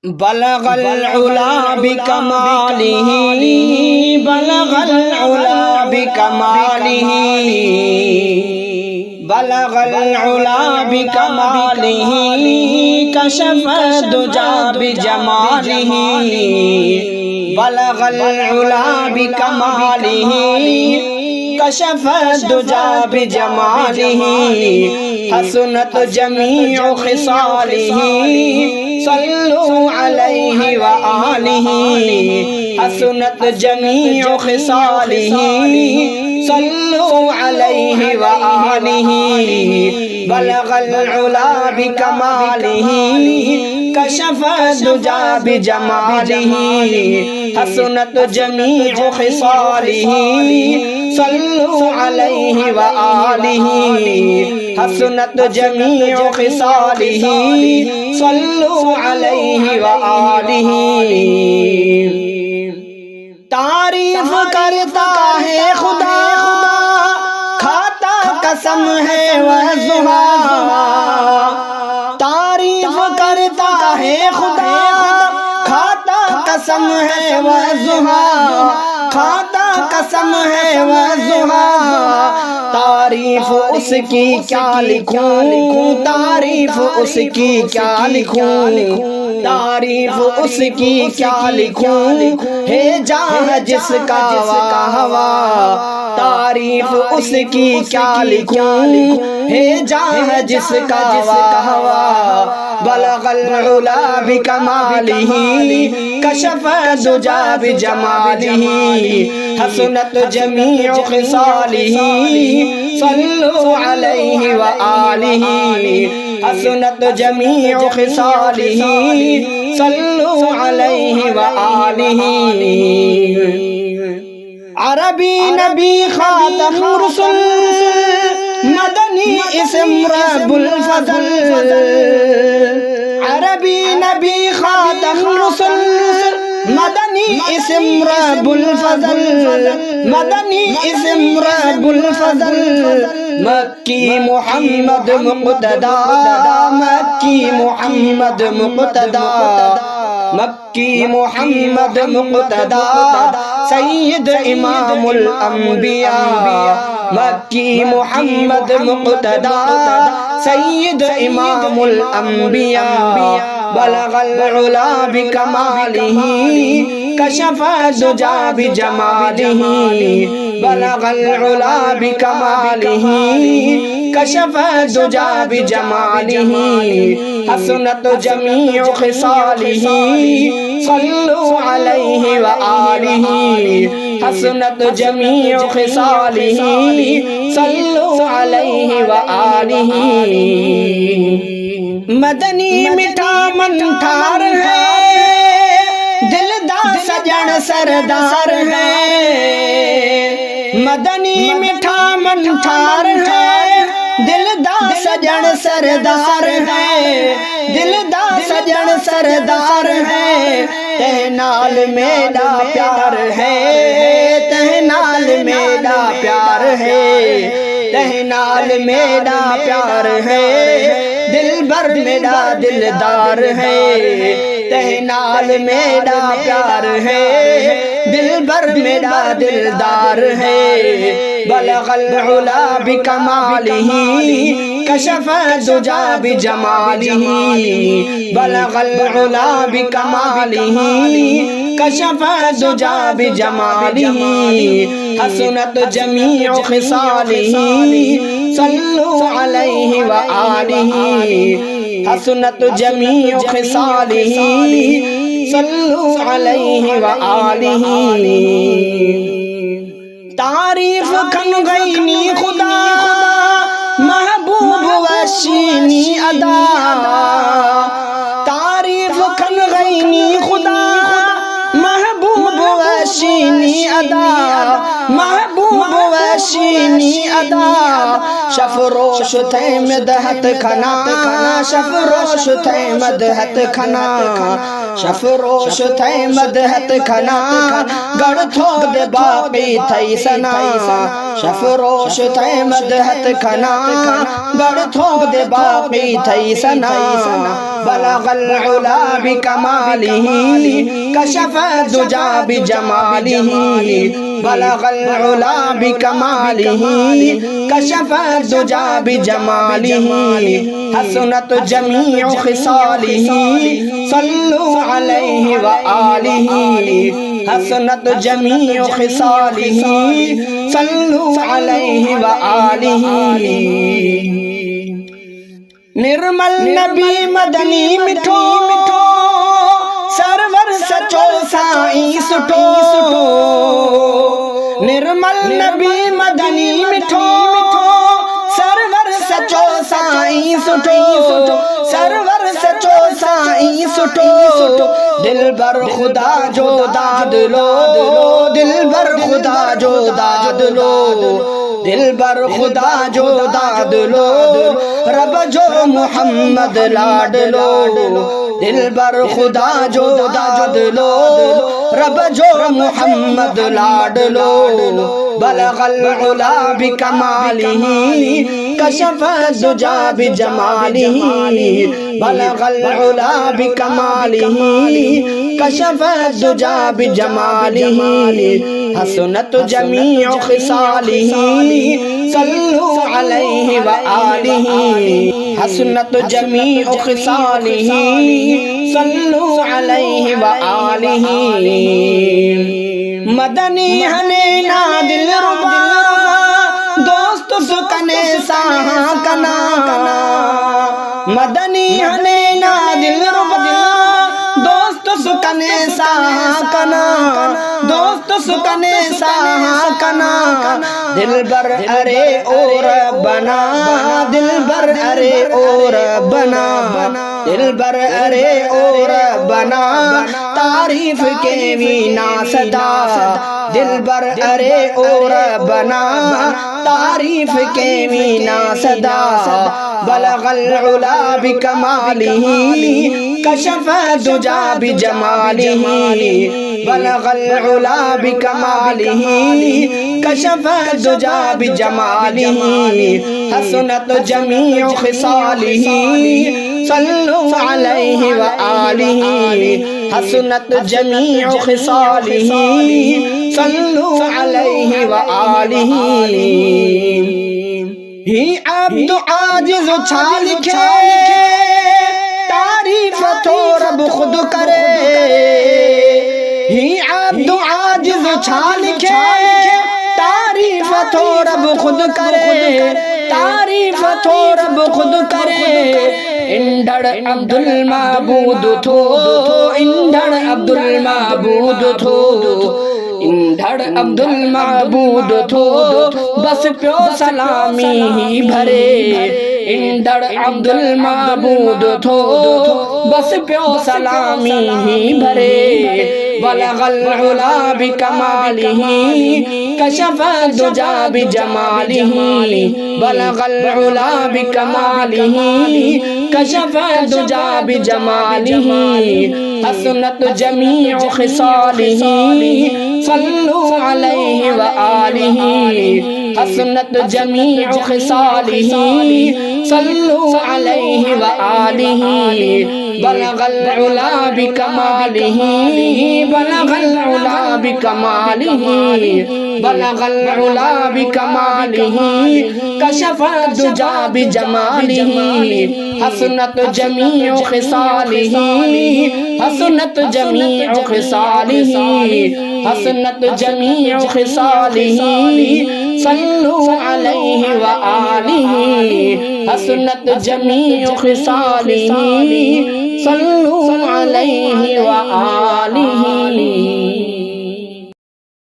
بلغ العلا بکمالہ بلغ العلا بکمالہ بلغ العلا بکمالہ کشف الدجا بجمالہ بلغ العلا بکمالہ کشف الدجا بجمالہ حسنت جمیع خصالہ صلوا علیہ وآلہ حسنت جمیع خصالہ صلوا علیہ وآلہ بلغ العلا بکمالہ کشف الدجا بجمالہ حسنت جمیع خصالہ صلوا علیہ وآلہ حسنت جمیع خصالہ صلوا علیہ وآلہ تعریف کرتا ہے خدا کھاتا قسم ہے وہ زہا تعریف کرتا ہے خدا کھاتا قسم ہے وہ زہا کھاتا قسم ہے وہ زہا تعریف اس کی کیا لکھوں تعریف اس کی کیا لکھوں تعریف اس کی کیا لکھوں ہے جہاں جس کا واہ واہ تعریف اس کی کیا لکھوں ہے جہاں جس کا واہ واہ بلغ العلا بکمالہ کشف الدجا بجمالہ حسنت جمیع خصالہ صلوا علیہ وآلہ حسنت جمیع خصالہ صلوا علیہ وآلہ عربی نبی خاتم رسل مدنی اسم رب الفضل عربی نبی خاتم رسل مدنی اسم رب الفضل مدنی اسم رب الفضل مکی محمد مقتدا مکی محمد مقتدا مکی محمد مقتدا سید امام الانبیاء مکی محمد مقتدا سید امام الانبیاء بلغ العلا بکمالہ کشف الدجا بجمالہ بلغ العلا بکمالہ کشف الدجا بجمالہ حسنت جمیع خصالہ صلوا علیہ وآلہ حسنت جمیع خصالہ صلوا علیہ وآلہ مدنی مٹھا منٹھار ہے دلدار سجن سردار ہے مدنی مٹھا منٹھار ہے دلدار سجن سردار ہے دلدار سجن سردار ہے تہ نال میرا پیار ہے تہ نال میرا پیار ہے تہ نال میرا پیار ہے دل بر میرا دلدار ہے تہ نال میرا پیار ہے دل بر میرا دلدار ہے بلغ العلا بکمالہ کشف الدجا بجمالہ بلغ العلا بکمالہ کشف الدجا بجمالہ حسنت جمیع خصالہ صلوا علیہ وآلہ حسنت جمیع خصالہ صلوا علیہ وآلہ تعریف کھن غینی خدا محبوب وشینی ادا تعریف کھن غینی خدا محبوب وشینی ادا محبوب وشینی ادا شفروش تھے مدحت کھنا شفروش تھے مدحت کھنا شفروش تھے مدحت کھنا گڑ تھو دے باقی تھئی سنا شفروش تھے مدحت کھنا گڑ تھو دے باقی تھئی سنا بلغ العلا بکمالہ کشف الدجا بجمالہ بلغ العلا بکمالہ کشف الدجا بجمالہ حسنت جمیع خصالہ صلو علیہ وآلہ حسنت جمیع خصالہ صلو علیہ وآلہ نرمل نبی مدنی مٹھو سرور سچو سائیں سٹو نرمل نبی مدنی مٹھو سرور سچو سائیں سٹو سرور سچو سائیں سٹو دل بر خدا جو داد لو دل بر خدا جو داد لو دل بر خدا جو داد لو رب جو محمد لاڈ لو دل بر خدا جو داد لو رب جو محمد لاڈ لو بلغ العلا بکمالہ کشف الدجا بجمالہ بلغ العلا بکمالہ کشف الدجا بجمالہ حسنت جمیع خصالہ صلو علیہ وآلہ حسنت جمیع خصالہ صلو علیہ وآلہ مدنی ہنے نا دل ربا دوست سکنے ساہاں کنا مدنی ہنے نا دل ربا دوست سکنے ساہاں کنا دوست سکنے ساہاں کنا دل بر ارے اور بنا دل بر ارے اور بنا دل بر ارے اور بنا تعریف کے وینا صدا دل بر ارے اور بنا تعریف کے وینا صدا بلغ العلا بکمالہ کشف الدجا بجمالہ بلغ العلا بکمالہ کشف الدجا بجمالہ حسنت جمیع خصالہ صلو علیہ وآلہ حسنت جمیع خصالہ صلو علیہ وآلہ ہی عبد عاجز چھال لکھے تعریف تو رب خود کرے ہی عبد عاجز چھال لکھے تعریف تو رب خود کرے تعریف تو رب خود کرے انڈڑ عبد المعبود تھو انڈڑ عبد المعبود تھو انڈڑ عبد المعبود تھو بس پیو سلامی ہی بھرے انڈڑ عبد المعبود تھو بس پیو سلامی ہی بھرے بلغ العلا بکمالہ کشف الدجا بجمالہ بلغ العلا بکمالہ کشف الدجا بجمالہ حسنت جمیع خصالہ صلو علیہ وآلہ حسنت جمیع خصالہ صلو علیہ وآلہ بلغ العلا بکمالہ بلغ العلا بکمالہ بلغ العلا بکمالہ کشف الدجا بجمالہ حسنت جمیع خصالہ حسنت جمیع خصالہ حسنت جمیع خصالہ صلو علیہ وآلہ حسنت جمیع خصالہ صلو علیہ وآلہ